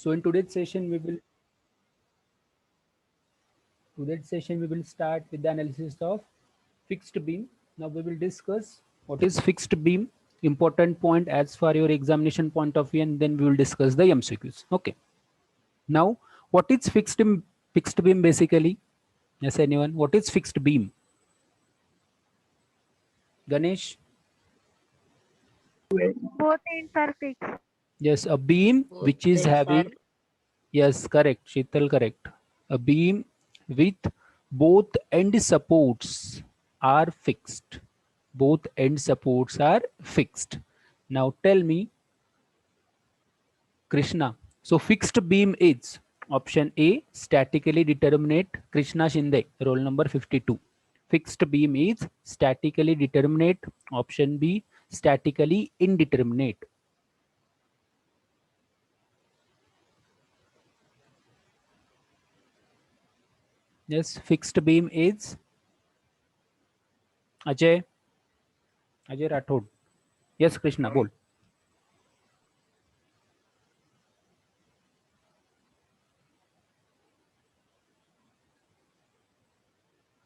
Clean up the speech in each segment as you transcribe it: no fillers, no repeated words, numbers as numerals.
So in today's session we will start with the analysis of fixed beam. Now we will discuss what is fixed beam, important point as for your examination point of view, and then we will discuss the MCQs. Okay. Now what is fixed beam basically? Yes, anyone? What is fixed beam? Ganesh? Both ends are fixed. Yes, a beam Both which is ends are having, yes, correct, Sheetal, correct. A beam with both end supports are fixed. Both end supports are fixed. Now tell me, Krishna. So fixed beam is option A, statically determinate. Krishna Shinde, roll number 52. Fixed beam is statically determinate. Option B, statically indeterminate. Yes, fixed beam is Ajay. Ajay Rathod. Yes, Krishna, bol.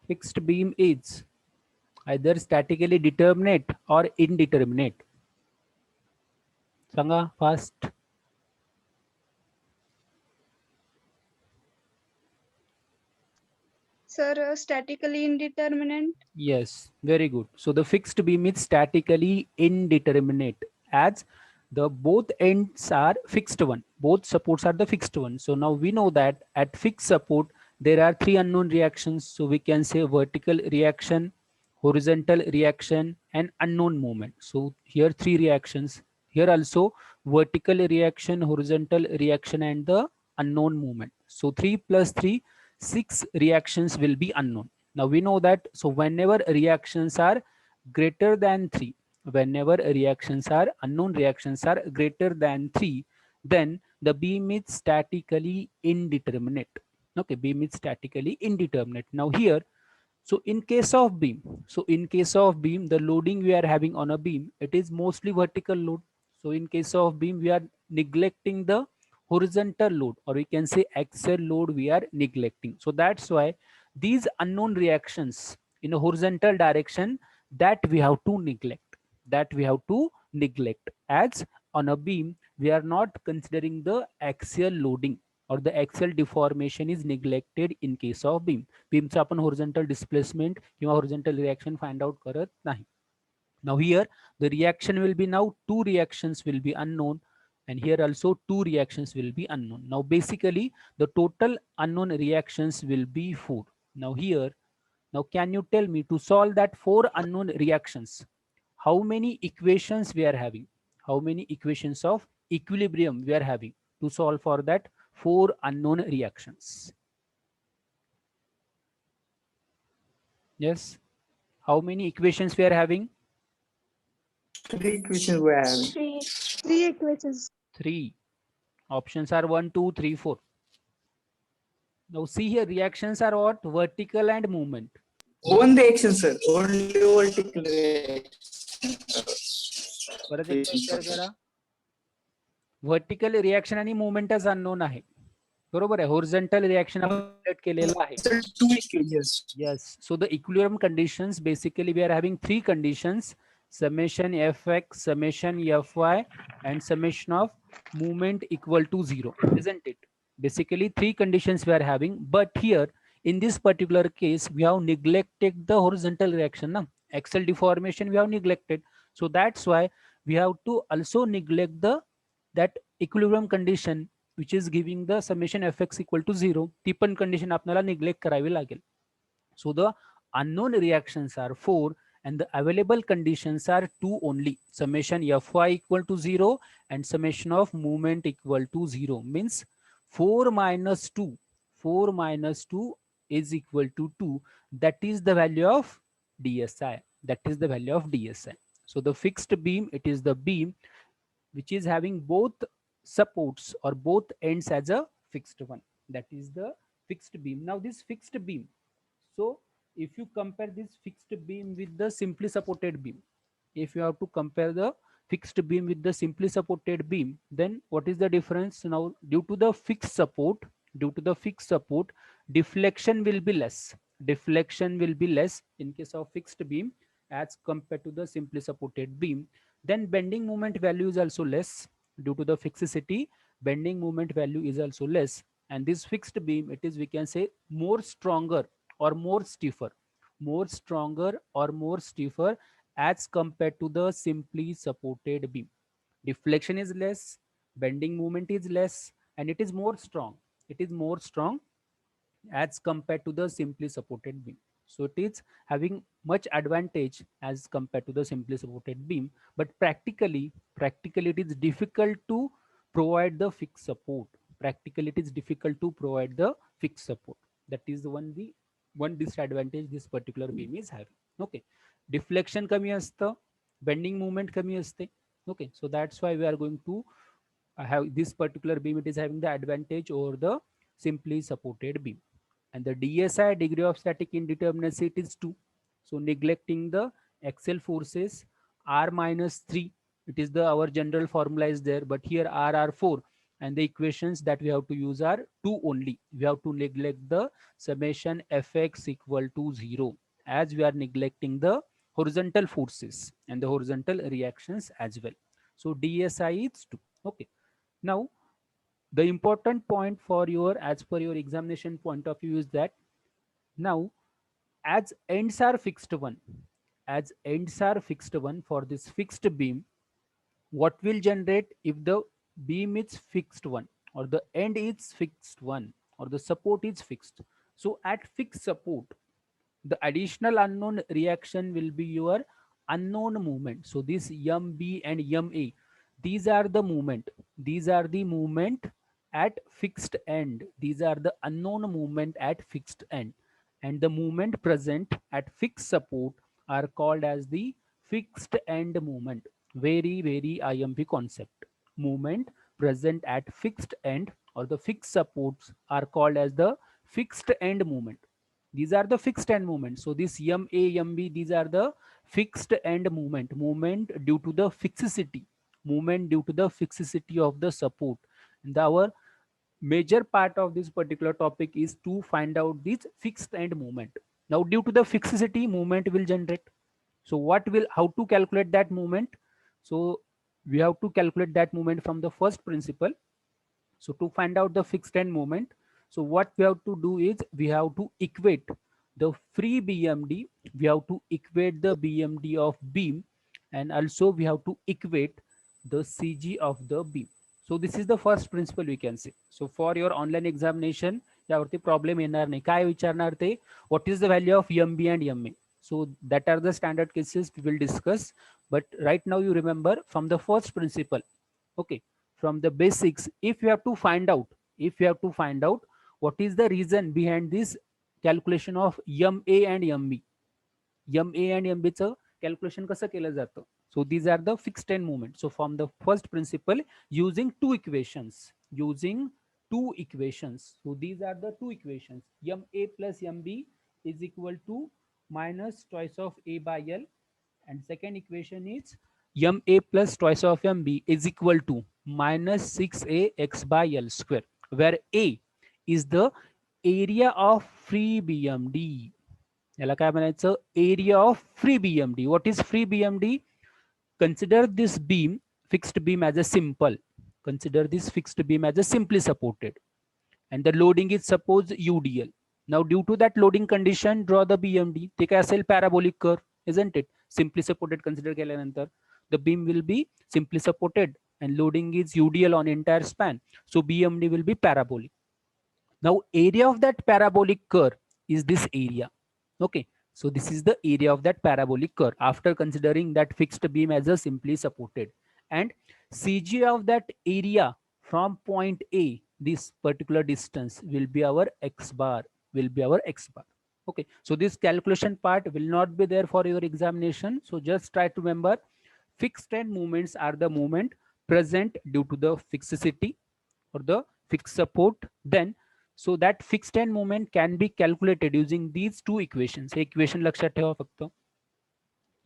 Fixed beam is either statically determinate or indeterminate. Sanga, fast. Sir, statically indeterminate. Yes, very good. So the fixed beam is statically indeterminate as the both ends are fixed one. Both supports are the fixed one. So now we know that at fixed support, there are three unknown reactions. So we can say vertical reaction, horizontal reaction, and unknown movement. So here three reactions. Here also vertical reaction, horizontal reaction, and the unknown movement. So 3 plus 3, 6 reactions will be unknown. Now we know that, so whenever reactions are greater than 3, whenever unknown reactions are greater than 3, then the beam is statically indeterminate. Okay, beam is statically indeterminate. Now here, so in case of beam, the loading we are having on a beam, it is mostly vertical load. So in case of beam, we are neglecting the horizontal load, or we can say axial load we are neglecting. So that's why these unknown reactions in a horizontal direction, that we have to neglect. As on a beam, we are not considering the axial loading, or the axial deformation is neglected in case of beam. बीमचा आपण horizontal displacement किंवा horizontal reaction find out करत नाही. Now here the reaction will be, now two reactions will be unknown, and here also two reactions will be unknown. Now basically the total unknown reactions will be 4. Now here, now can you tell me, to solve that 4 unknown reactions, how many equations we are having? How many equations of equilibrium we are having to solve for that 4 unknown reactions? Yes. How many equations we are having? three equations we are having. Three equations. 3. Options are 1, 2, 3, 4. Now see here, reactions are what? Vertical and movement. One reaction, sir. Only vertical reaction. परत एकदा विचार करा. Vertical reaction आणि movementच unknown आहे. बरोबर आहे. Horizontal reaction आपण केलेला आहे. Sir, two equations. Yes. So the equilibrium conditions, basically we are having three conditions: summation fx, summation fy, and summation of movement equal to 0, isn't it? Basically three conditions we are having, but here in this particular case we have neglected the horizontal reaction. Na? Axial deformation we have neglected. So that's why we have to also neglect the that equilibrium condition which is giving the summation fx equal to 0. ती पण condition आपल्याला neglect करावी लागेल. So the unknown reactions are 4 and the available conditions are 2 only. Summation fy equal to 0 and summation of movement equal to 0, means 4 minus 2. 4 minus 2 is equal to 2. That is the value of DSI. That is the value of DSI. So the fixed beam, it is the beam which is having both supports or both ends as a fixed one. That is the fixed beam. Now this fixed beam, so if you compare this fixed beam with the simply supported beam, if you have to compare the fixed beam with the simply supported beam, then what is the difference? Now, due to the fixed support, deflection will be less. Deflection will be less in case of fixed beam as compared to the simply supported beam. Then bending moment value is also less due to the fixity. Bending moment value is also less, and this fixed beam, it is, we can say, more stronger or more stiffer, more stronger or more stiffer as compared to the simply supported beam. Deflection is less, bending moment is less, and it is more strong. It is more strong as compared to the simply supported beam. So it is having much advantage as compared to the simply supported beam. But practically it is difficult to provide the fixed support. Practically it is difficult to provide the fixed support. That is the one disadvantage this particular beam is having. Okay, deflection कमी असतं, bending moment कमी असते. Okay, so that's why we are going to have this particular beam. It is having the advantage over the simply supported beam. And the DSI, degree of static indeterminacy, it is 2. So neglecting the axial forces, R minus 3, it is the our general formula is there, but here R are 4, and the equations that we have to use are 2 only. We have to neglect the summation Fx equal to 0, as we are neglecting the horizontal forces and the horizontal reactions as well. So DSI is 2. Okay. Now, the important point for your, as per your examination point of view, is that now, as ends are fixed one, for this fixed beam, what will generate if the beam is fixed one, or the end is fixed one, or the support is fixed? So at fixed support, the additional unknown reaction will be your unknown movement. So this MB and MA, these are the movement. These are the movement at fixed end. These are the unknown movement at fixed end. And the movement present at fixed support are called as the fixed end movement. Very, very IMP concept. Movement present at fixed end or the fixed supports are called as the fixed end movement. These are the fixed end movements. So this MA, MB, these are the fixed end movement due to the fixity, of the support. And our major part of this particular topic is to find out this fixed end movement. Now, due to the fixity, movement will generate. So how to calculate that movement? So we have to calculate that movement from the first principle. So to find out the fixed end moment, so what we have to do is we have to equate the free BMD, we have to equate the BMD of beam, and also we have to equate the CG of the beam. So this is the first principle we can say. So for your online examination, यावरती problem येणार नाही. काय विचारणार ते, what is the value of MB and MA? So that are the standard cases we will discuss. But right now you remember from the first principle, okay, from the basics, if you have to find out what is the reason behind this calculation of MA and MB. MA and MB चं calculation कसं केलं जातं? So these are the fixed end movement. So from the first principle, using two equations. So these are the two equations. MA plus MB is equal to minus twice of A by L. And second equation is MA plus twice of MB is equal to minus 6A x by L square, where A is the area of free BMD. याला काय म्हणायचं? Area of free BMD. What is free BMD? Consider this fixed beam as a simple. Consider this fixed beam as a simply supported. And the loading is suppose UDL. Now due to that loading condition, draw the BMD. ते काय असेल? Parabolic curve, isn't it? Simply supported consider केल्यानंतर the beam will be simply supported and loading is UDL on entire span. So BMD will be parabolic. Now area of that parabolic curve is this area. Okay, so this is the area of that parabolic curve after considering that fixed beam as a simply supported. And CG of that area from point A, this particular distance will be our X bar, Okay, so this calculation part will not be there for your examination. So just try to remember, fixed end movements are the movement present due to the fixity or the fixed support. Then so that fixed end moment can be calculated using these two equations. Equation लक्षात ठेवा फक्त.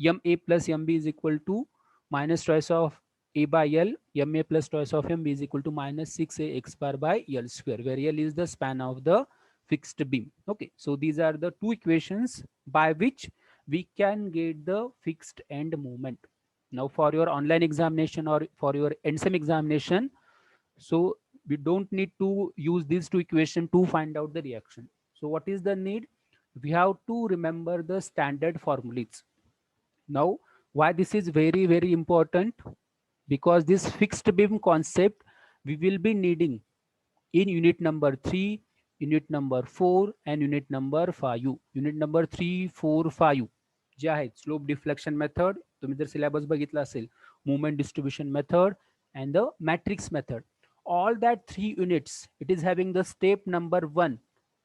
MA plus MB is equal to minus choice of A by L, ma plus choice of m b is equal to minus 6a x bar by L square, where L is the span of the fixed beam. Okay, so these are the two equations by which we can get the fixed end moment. Now for your online examination or for your NSEM examination, so we don't need to use these two equations to find out the reaction. So what is the need? We have to remember the standard formulas. Now, why this is very, very important? Because this fixed beam concept we will be needing in unit number 3, unit number 4 and unit number 5. Unit number 3, 4, 5 जे आहेत slope deflection method, तुम्ही जर syllabus बघितला असेल, movement distribution method and the matrix method. All that 3 units, it is having the step number 1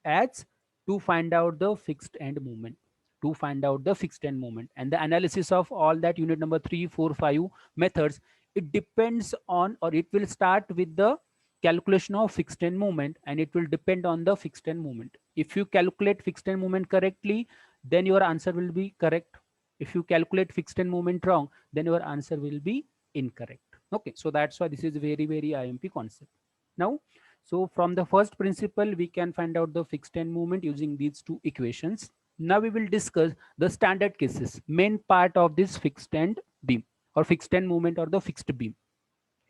as to find out the fixed end moment. To find out the fixed end moment, and the analysis of all that unit number 3, 4, 5 methods, it depends on, or it will start with the calculation of fixed end moment, and it will depend on the fixed end moment. If you calculate fixed end moment correctly, then your answer will be correct. If you calculate fixed end moment wrong, then your answer will be incorrect. Okay, so that's why this is very, very IMP concept. Now, so from the first principle, we can find out the fixed end moment using these two equations. Now we will discuss the standard cases, main part of this fixed end beam or fixed end moment or the fixed beam.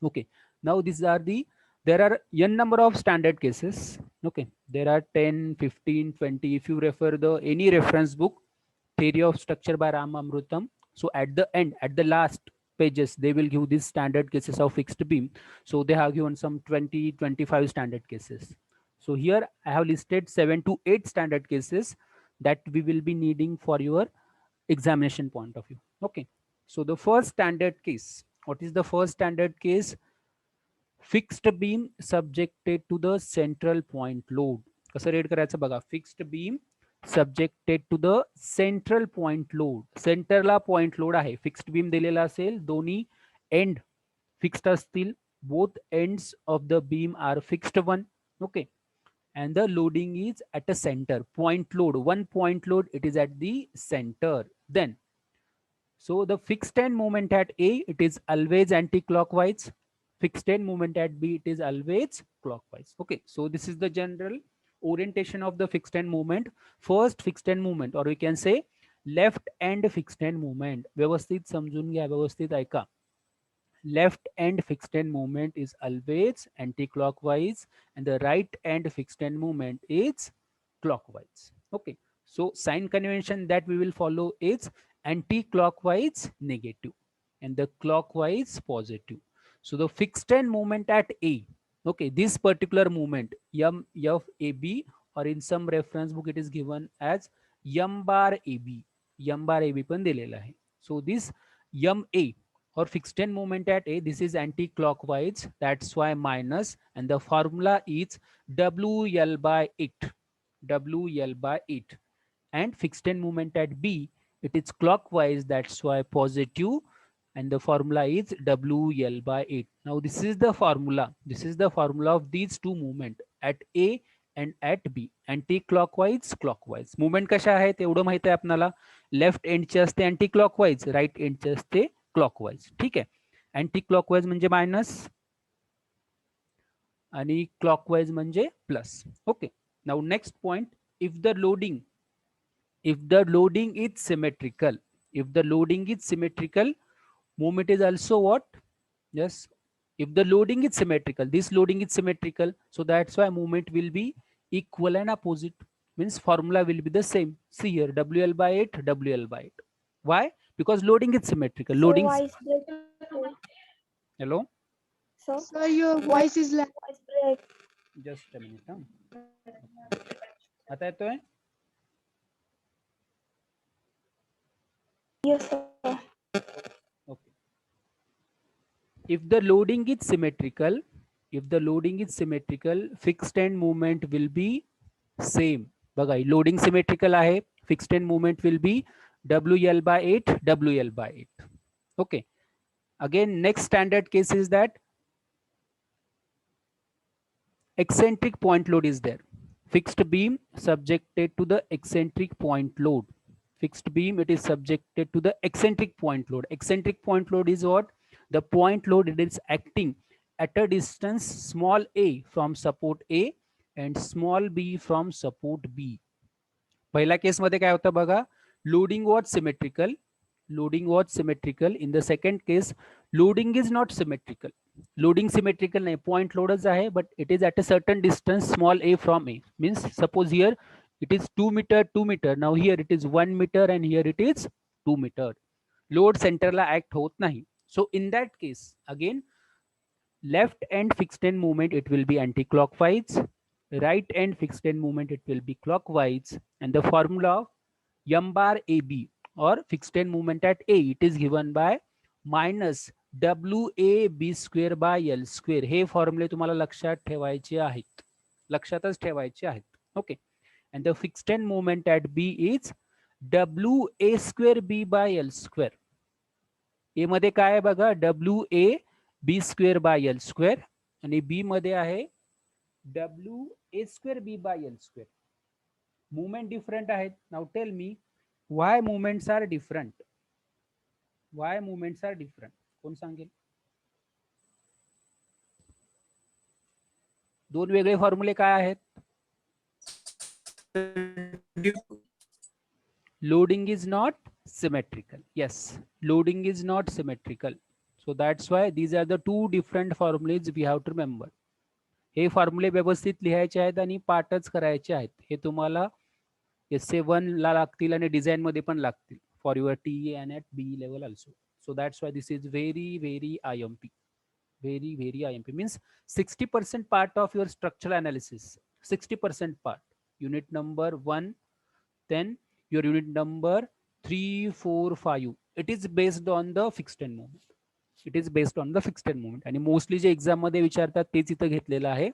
Okay, now these are the, there are n number of standard cases. Okay, there are 10, 15, 20. If you refer the any reference book, Theory of Structure by Ramamrutam, so at the end, at the last pages, they will give these standard cases of fixed beam. So they have given some 20, 25 standard cases. So here I have listed 7 to 8 standard cases that we will be needing for your examination point of view. Okay, so the first standard case, what is the first standard case? Fixed beam subjected to the central point load. कसं read करायचं बघा, fixed beam subjected to the central point load. सेंटरला point load आहे, fixed beam दिलेला असेल, दोन्ही end fixed असतील, both ends of the beam are fixed one. Okay, and the loading is at a center point load, one point load, it is at the center. Then so the fixed end moment at A, it is always anti-clockwise. Fixed end moment at B, it is always clockwise. Okay, so this is the general orientation of the fixed end moment. First fixed end moment, or we can say left end fixed end moment. व्यवस्थित समजून घ्या, व्यवस्थित ऐका. Left end fixed end moment is always anti-clockwise and the right end fixed end moment is clockwise. Okay, so sign convention that we will follow is anti-clockwise negative and the clockwise positive. So the fixed end moment at A, okay, this particular moment m f a b, or in some reference book it is given as m bar a b, m bar a b पण दिलेला आहे. So this m a or fixed end moment at A, this is anti-clockwise, that's why minus, and the formula is WL by 8, WL by 8. And fixed end moment at B, it is clockwise, that's why positive, and the formula is WL by 8. Now this is the formula, of these two movement at A and at B, anti-clockwise, clockwise. Movement कशा आहेत एवढं माहित आहे आपल्याला, left एंडचे असते anti clockwise, right एंडचे असते clockwise. ठीक आहे, अँटी क्लॉकवाईज म्हणजे मायनस आणि क्लॉकवाईज म्हणजे plus. Okay, now next point, if the loading is symmetrical, movement is also what? Yes, if the loading is symmetrical, this loading is symmetrical, so that's why movement will be equal and opposite, means formula will be the same. See here, WL by 8, WL by 8. Why? Because loading is symmetrical. Loading. Hello? Sir, your voice is like Just a minute. आता येतोय? Yes, sir. Okay. If the loading is symmetrical, fixed end movement will be same. बघा, loading symmetrical आहे, fixed end movement will be WL by 8, WL by 8. Okay. Again, next standard case is that eccentric point load is there. Fixed beam subjected to the eccentric point load. fixed beam, it is subjected to the eccentric point load. Eccentric point load is what? The point load, it is acting at a distance small a from support A and small b from support B. पहिल्या केसमध्ये काय होतं बघा, loading was symmetrical. Loading was symmetrical. In the second case, loading is not symmetrical. Loading symmetrical नाही, point loadच आहे, but it is at a certain distance small a from A. Means suppose here it is 2 meter, 2 meter. Now here it is 1 meter and here it is 2 meter. Load center La act होत नाही. So in that case, again, left end fixed end movement, it will be anti-clockwise. Right end fixed end movement, it will be clockwise. And the formula of m bar AB or fixed end movement at A, it is given by minus WAB square by L square. हे फॉर्म्युले तुम्हाला लक्षात ठेवायचे आहेत, लक्षातच ठेवायचे आहेत. Okay. And the fixed end moment at B is WA square B by L square. A मध्ये काय आहे बघा, WAB square by L square आणि B मध्ये आहे WA square B by L square. Movement different आहेत. Now tell me why movements are different? Why movements are different? कोण सांगेल? दोन वेगळे फॉर्म्युले काय आहेत? Loading is not symmetrical. Yes, loading is not symmetrical. So that's why these are the two different formulas we have to remember. हे फॉर्म्युले व्यवस्थित लिहायचे आहेत आणि पाठच करायचे आहेत. हे तुम्हाला SA1 ला लागतील आणि डिझाईन मध्ये पण लागतील for your TE and at BE level also. So that's why this is very IMP. Very IMP means 60% part of your structural analysis. 60% part. Unit number 1, then your unit number 3, 4, 5. It is based on the fixed end moment. It is based on the fixed end moment. आणि mostly जे exam मध्ये विचारतात तेच इथं घेतलेलं आहे.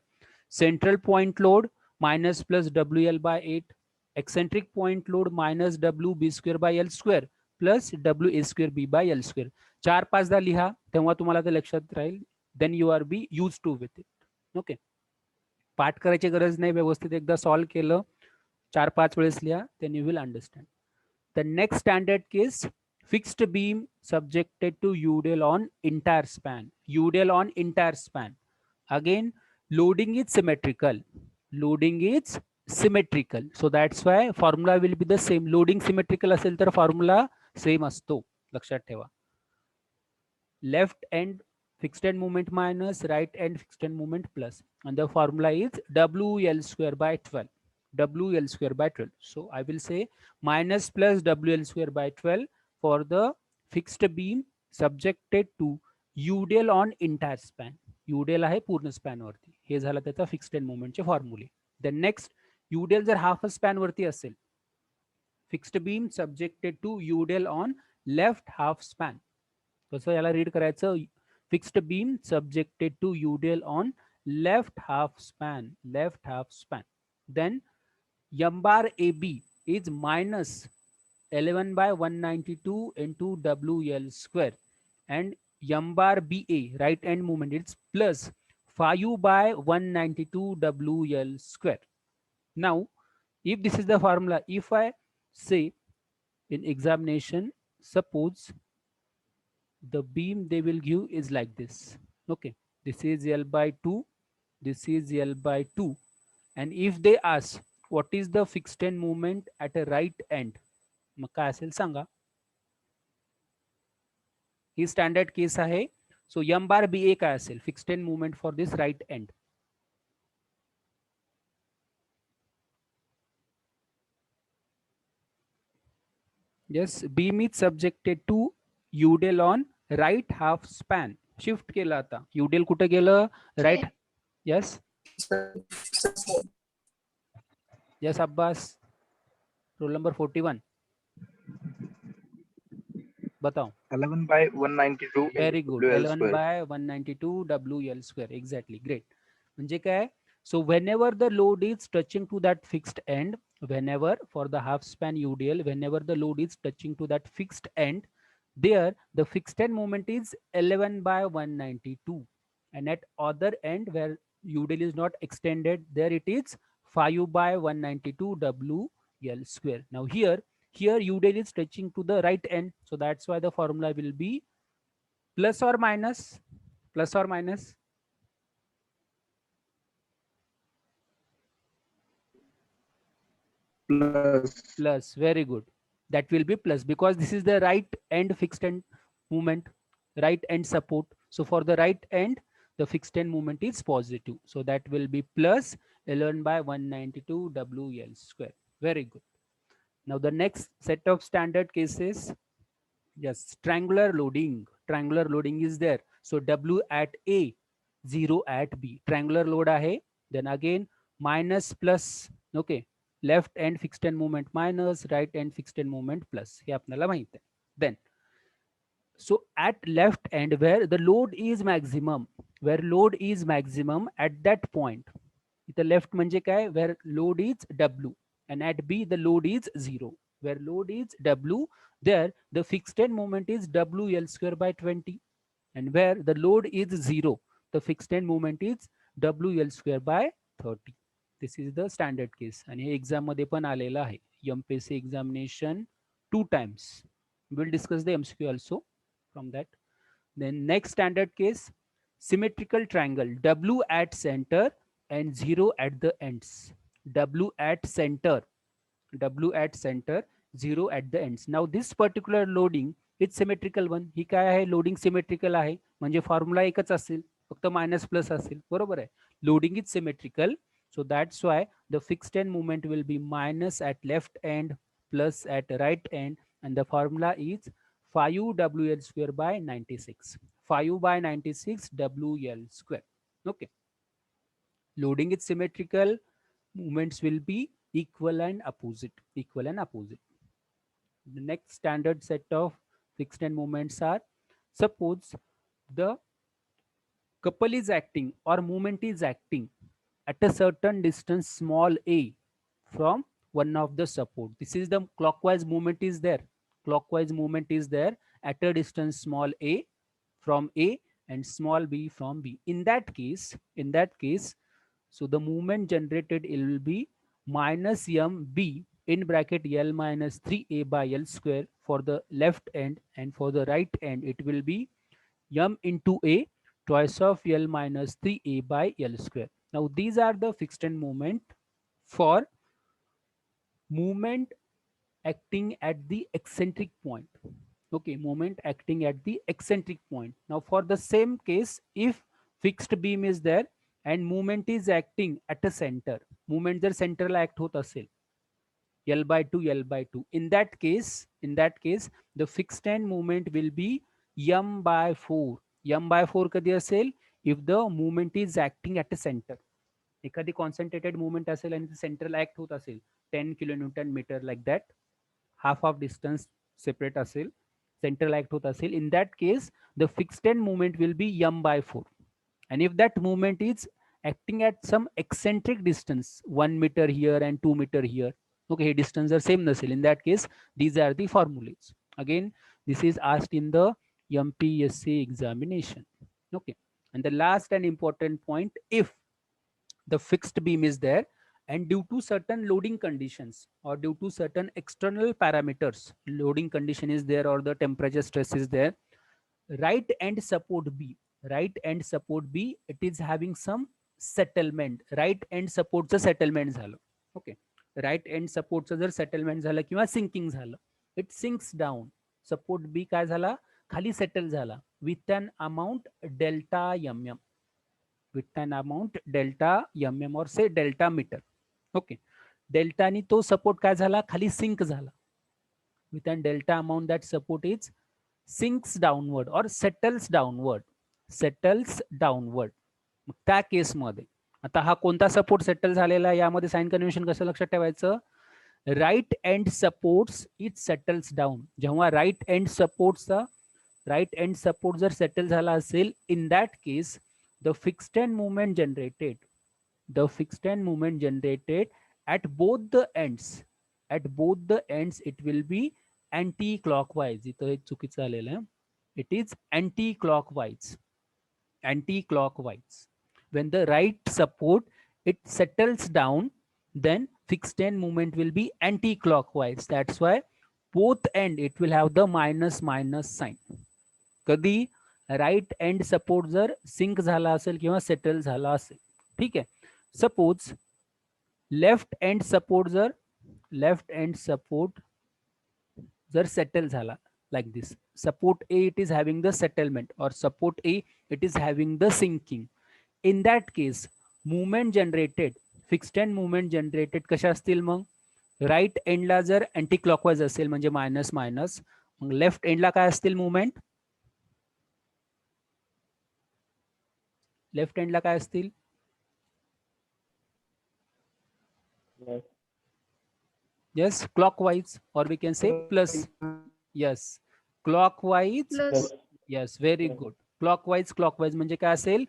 Central point load minus plus WL by 8, eccentric point load minus WB square by L square plus WA square B by L square. 4-5दा लिहा तेव्हा तुम्हाला ते लक्षात राहील. Then you are be used to with it. Okay. पाठ करायची गरज नाही, व्यवस्थित एकदा सॉल्व केलं 4-5 वेळेस लिहा, then you will understand. The next standard case, fixed beam subjected to UDL on entire span. UDL on entire span. Again, loading is symmetrical. Loading is symmetrical. So that's why formula will be the same. Loading symmetrical असेल तर formula same असतो, लक्षात ठेवा. Left end fixed end moment minus right end fixed end moment plus. And the formula is WL square by 12. WL square by 12. So I will say minus plus WL square by 12 for the fixed beam subjected to UDL on entire span. UDL आहे पूर्ण span वरती. हे झालं त्याचा fixed end मोमेंटचे फॉर्म्युले. Then next, UDL जर half span वरती असेल, fixed beam subjected to UDL on left half span. कसं याला रीड करायचं? Fixed beam subjected to UDL on left half span. Left half span. Then m bar AB is minus 11 by 192 into WL square, and m bar BA right end movement is plus 5 by 192 WL square. Now if this is the formula, if I say in examination, suppose the beam they will give is like this. Okay, this is L by 2, this is L by 2, and if they ask what is the fixed end movement at a right end, मग काय असेल सांगा. ही standard case आहे. सो m bar BA काय असेल? Fixed end movement for this right and. yes, beam is subjected to UDL on right half span. Shift केलं आता. UDL कुठे गेलं? Right. yes yes Abbas, roll number 41 बताओ. 11 by 192. Very good. WL 11 square. by 192 WL square. Exactly. Great. म्हणजे काय? So whenever the load is touching to that fixed end, whenever for the half span UDL, whenever the load is touching to that fixed end, there the fixed end moment is 11 by 192. And at other end where UDL is not extended, there it is 5 by 192 WL square. Now here Here udel is touching to the right end, so that's why the formula will be plus or minus, plus or minus. Plus. Plus, very good. That will be plus because this is the right end fixed end movement, right end support. So for the right end, the fixed end movement is positive. So that will be plus ln by 192 WL square. Very good. Now the next set of standard cases, yes, triangular loading. Triangular loading is there. So W at A, 0 at B. Triangular load ahe. Then again minus plus. Okay. Left end fixed end movement minus, right end fixed end movement plus. हे आपल्याला माहित आहे. Then, so at left end where the load is maximum, at that point, इथं left म्हणजे काय, where load is W and at B the load is 0. Where load is W, there the fixed end moment is WL square by 20, and where the load is 0, the fixed end moment is WL square by 30. This is the standard case. आणि हे exam मध्ये पण आलेलं आहे. MPSC examination 2 times. We'll discuss the MCQ also from that. Then next standard case, symmetrical triangle, W at center and 0 at the ends. W at center, 0 at the ends. Now this particular loading is symmetrical one. ही काय आहे, loading symmetrical आहे, म्हणजे formula एकच असेल, फक्त minus plus असेल, बरोबर आहे. Loading is symmetrical, so that's why the fixed end moment will be minus at left end plus at right end, and the formula is 5 WL square by 96. 5 by 96 WL square. Okay. Loading is symmetrical, movements will be equal and opposite. Equal and opposite. The next standard set of fixed end moments are, suppose the couple is acting or movement is acting at a certain distance small a from one of the support. This is the clockwise movement is there. Clockwise movement is there at a distance small a from A and small b from B. In that case, so the movement generated it will be minus mb in bracket L minus 3a by L square for the left end, and for the right end it will be m into a twice of L minus 3a by L square. Now these are the fixed end moment for movement acting at the eccentric point. Okay, moment acting at the eccentric point. Now for the same case, if fixed beam is there and movement is acting at a center, movement जर center ला act होत असेल, L by 2, in that case the fixed end moment will be m by 4. m by 4 कधी असेल, if the movement is acting at a center. एखादी concentrated movement असेल आणि central act होत असेल 10 kilonewton meter like that, half of distance separate असेल, central act होत असेल, in that case the fixed end moment will be m by 4. And if that movement is acting at some eccentric distance 1 meter here and 2 meter here, okay, distance are same nasil, in that case these are the formulas. Again, this is asked in the MPSC examination. Okay, and the last and important point, if the fixed beam is there and due to certain loading conditions or due to certain external parameters, loading condition is there or the temperature stress is there, right end support B, it is having some settlement. Right end supportचं settlement झालं. Okay, right end supportचं जर settlement झालं किंवा sinking झालं, it sinks down. Support B काय झाला, खाली settle झाला with an amount delta mm, or say delta meter. Okay, delta ni तो support काय झाला, खाली sink झाला with an delta amount, that support is sinks downward or settles downward. मग त्या केसमध्ये आता हा कोणता सपोर्ट सेटल झालेला, यामध्ये साइन कन्व्हेन्शन कसं लक्षात ठेवायचं, right end supports it settles down. जेव्हा राईट एंड सपोर्ट जर सेटल झाला असेल, in that case the fixed end movement generated at both the ends it will be anti-clockwise. इथं एक चुकीचं आलेलं आहे, it is anti-clockwise. When the right support it settles down, then fixed end movement will be anti-clockwise. That's why both end it will have the minus minus sign. कधी right end support जर sink झाला असेल किंवा settle झाला असेल. ठीक आहे. Suppose left and support जर सेटल झाला like this, support A it is having the settlement or support A it is having the sinking. In that case movement generated, fixed end movement generated कशा असतील मग, right एंडला जर anti clockwise असेल म्हणजे minus minus, मग left एंडला काय असतील movement, left एंडला काय असतील, yes clockwise or we can say plus, yes clockwise, Plus. yes very good, clockwise म्हणजे काय असेल,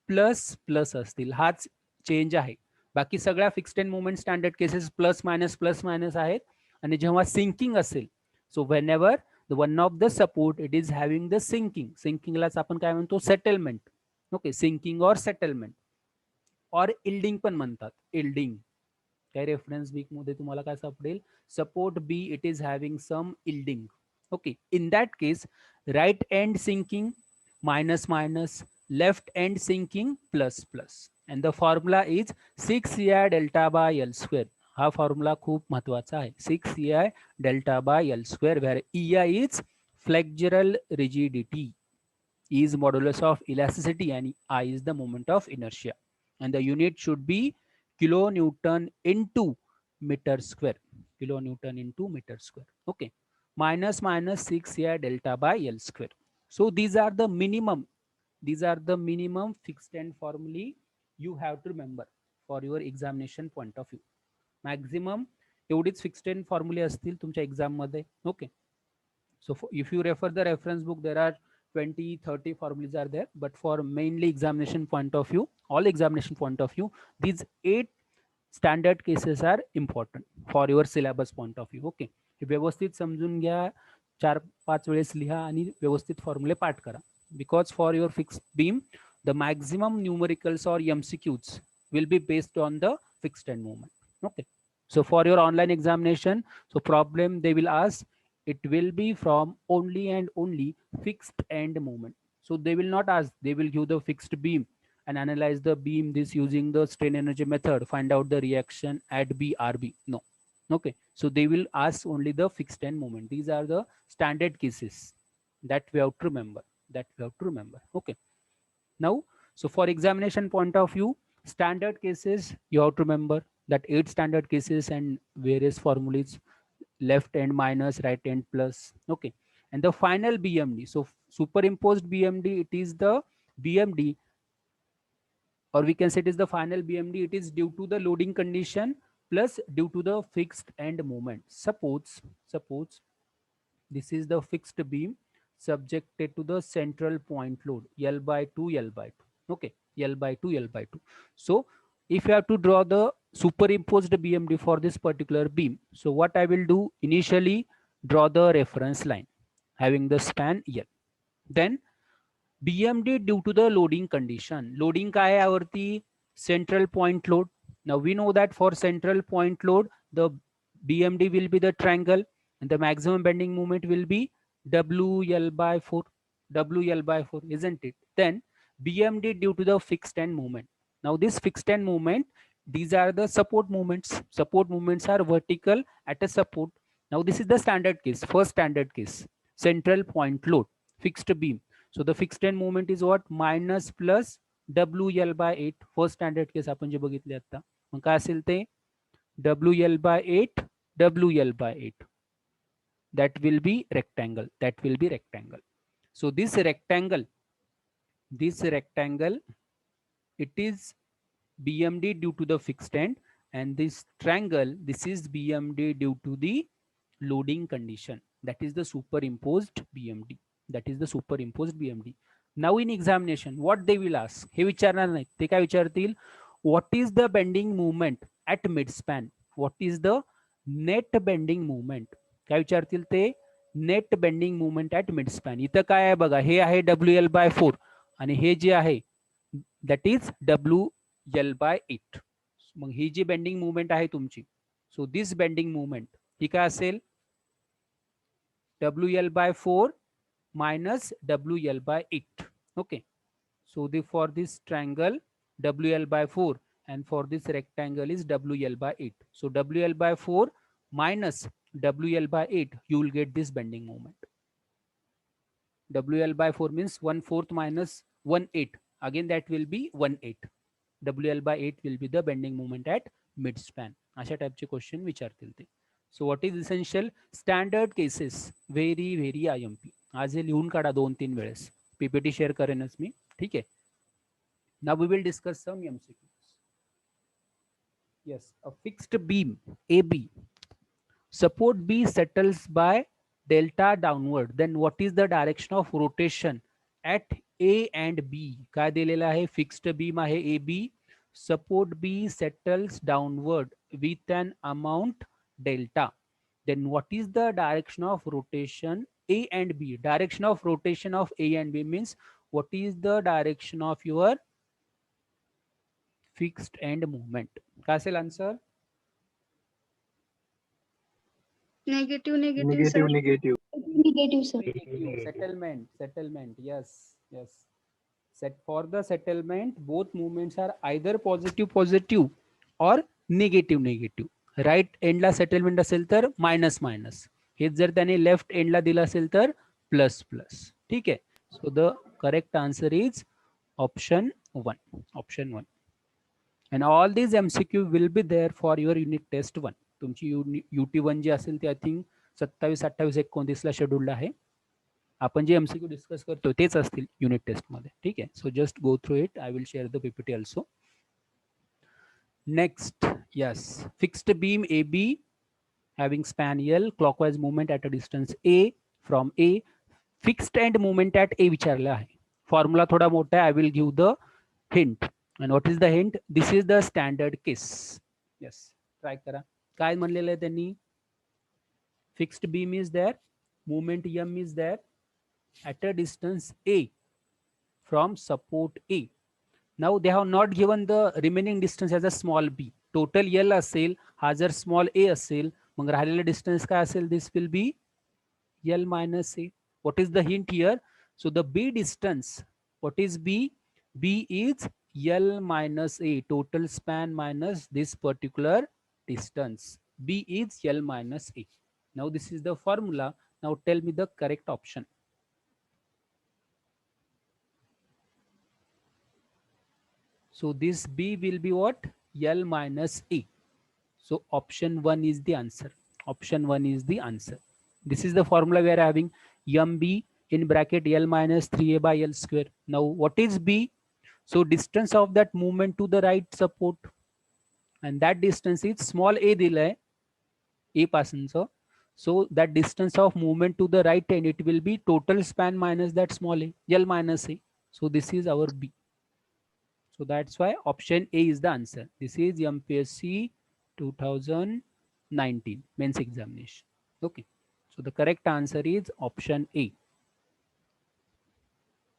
प्लस प्लस असतील. हाच चेंज आहे. बाकी सगळ्या fixed end movement standard cases plus minus आहेत. आणि जेव्हा सिंकिंग असेल, so whenever the one of the support it is having the सिंकिंगलाच आपण काय म्हणतो, सेटलमेंट. ओके, सिंकिंग और सेटलमेंट और इल्डिंग पण म्हणतात. इल्डिंग काय रेफरन्स बुक मध्ये तुम्हाला काय सापडेल, support B it is having some yielding. Okay, in that case right end sinking minus minus, left end sinking plus plus, and the formula is 6EI delta by L square. हा formula खूप महत्वाचा आहे. 6EI delta by L square, where EI is flexural rigidity, E is modulus of elasticity, and I is the moment of inertia, and the unit should be kilonewton into meter square. Kilonewton into meter square. Okay, minus minus 6EI delta by L square. So these are the minimum. These are the minimum fixed end formulae you have to remember for your examination point of view. Maximum एवढीच fixed end formulae असतील तुमच्या exam मध्ये. Okay. So if you refer the reference book, there are 20-30 formulas are there, but for mainly examination point of view, all examination point of view, these 8 standard cases are important for your syllabus point of view. Okay. हे व्यवस्थित समजून घ्या, 4-5 वेळेस लिहा आणि व्यवस्थित फॉर्म्युले पाठ करा. Because for your fixed beam, the maximum numericals or MCQs will be based on the fixed end movement. Okay. So for your online examination, so problem they will ask, it will be from only and only fixed end movement. So they will not ask, they will give the fixed beam and analyze the beam this using the strain energy method, find out the reaction at B, RB. No. Okay. So they will ask only the fixed end movement. These are the standard cases that we have to remember. Okay. Now, so for examination point of view, standard cases you have to remember that 8 standard cases and various formulas, left end minus, right end plus. Okay. And the final BMD, so superimposed BMD, it is the BMD, or we can say it is the final BMD. It is due to the loading condition plus due to the fixed end moment. Suppose this is the fixed beam subjected to the central point load L by 2. Okay, L by 2. So if you have to draw the superimposed BMD for this particular beam, so what I will do, initially draw the reference line having the span L. Then BMD due to the loading condition. Loading काय आहे यावरती, central point load. Now we know that for central point load the BMD will be the triangle and the maximum bending moment will be WL by 4, isn't it? Then BMD due to the fixed end moment. Now this fixed end moment, these are the support moments. Support moments are vertical at a support. Now this is the standard case, first standard case, central point load, fixed beam. So the fixed end moment is what, minus plus WL by 8. First standard case आपण जे बघितले आता, मग काय असेल ते WL by 8, WL by 8. That will be rectangle. So this rectangle, it is BMD due to the fixed end, and this triangle, this is BMD due to the loading condition. That is the superimposed BMD. Now in examination, what they will ask, हे विचारणार नाही, ते काय विचारतील, what is the bending moment at midspan? What is the net bending moment? काय विचारतील ते, net bending movement at mid span. इथं काय आहे बघा, हे आहे WL by 4 आणि हे जे आहे दॅट इज WL by 8. मग ही जी बेंडिंग मुवमेंट आहे तुमची, सो दिस बेंडिंग मुवमेंट ही काय असेल, WL by 4 minus WL by 8. Okay. So for this triangle, WL by 4, and for this rectangle is WL by 8. So WL by 4 minus WL by 8, you will get this bending moment. WL by 4 means 1/4 minus 1/8. Again, that will be 1/8. WL by 8 will be the bending moment at midspan. अशा टाइपचे question विचारतील ते. So what is essential standard cases, very very IMP. आज हे लिहून काढा 2-3 वेळेस. PPT share करेनच मी. ठीक आहे. Now we will discuss some MCQs. Yes, a fixed beam AB. Support B settles by delta downward. Then what is the direction of rotation at A and B? काय दिलेलं आहे? Fixed beam आहे AB. Support B settles downward with an amount delta. Then what is the direction of rotation A and B? Direction of rotation of A and B means what is the direction of your fixed end movement? काय असेल answer? Negative, sir. Negative. Negative, sir. Settlement. Yes. For the settlement, both movements are either positive or negative. Right एंडला settlement असेल तर minus. हेच जर त्याने left एंडला दिलं असेल तर प्लस. ठीक आहे. So the correct answer is option 1. And all these MCQ will be there for your unit test 1. तुमची UT1 जी असेल ती आय थिंक 27, 28, 29 ला शेड्यूल्ड आहे. आपण जे MCQ डिस्कस करतो तेच असतील युनिट टेस्ट मध्ये. ठीक आहे. So just go through it. I will share the PPT also. Next, yes, fixed beam AB having span L, clockwise movement at a distance A from A, fixed end movement at A विचारलं आहे. Formula थोडा मोठा आहे. I will give the hint. And what is the hint? This is the standard case. Yes, try करा. काय म्हणलेलं आहे त्यांनी? Fixed beam is there, movement M is there at a distance A from support A. Now they have not given the remaining distance as a small b. Total L असेल, हा जर small a असेल, मग राहिलेला distance काय असेल? This will be L minus A. What is the hint here? So the B distance, what is B? B is L minus A, total span minus this particular distance. B is L minus A. Now this is the formula. Now tell me the correct option. So this B will be what? L minus A. So option 1 is the answer. Option 1 is the answer. This is the formula we are having. MB in bracket L minus 3A by L square. Now what is B? So distance of that movement to the right support, and that distance is small a दिलाय A पासूनचं. So that distance of movement to the right end, it will be total span minus that small a, L minus A. So this is our B. So that's why option A is the answer. This is MPSC 2019 mains examination. Okay. So the correct answer is option A.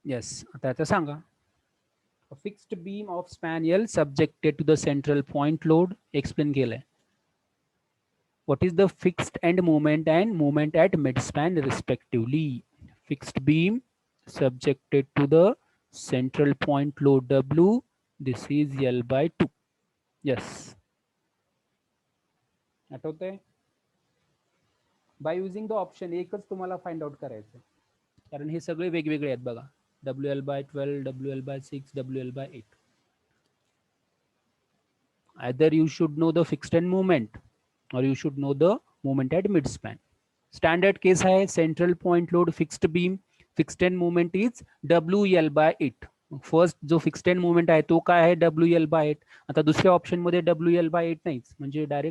Yes. आता आता सांगा. A fixed beam of span L subjected to the central point load. Explain केलंय. What is the fixed end moment and moment at midspan respectively? Fixed beam subjected to the central point load W. This is L by 2. Yes. आठवतंय? By using the option एकच तुम्हाला find out करायचं, कारण हे सगळे वेगवेगळे आहेत बघा. WL by 12, WL by 6, WL by 8. Either you should know the fixed end moment or you should know the moment at midspan. Standard case है central point load fixed beam, fixed end moment is WL by 8. First जो fixed end moment आहे तो काय आहे? WL by 8. आता दुसऱ्या option मध्ये WL by 8 नाहीच, म्हणजे डायरेक्ट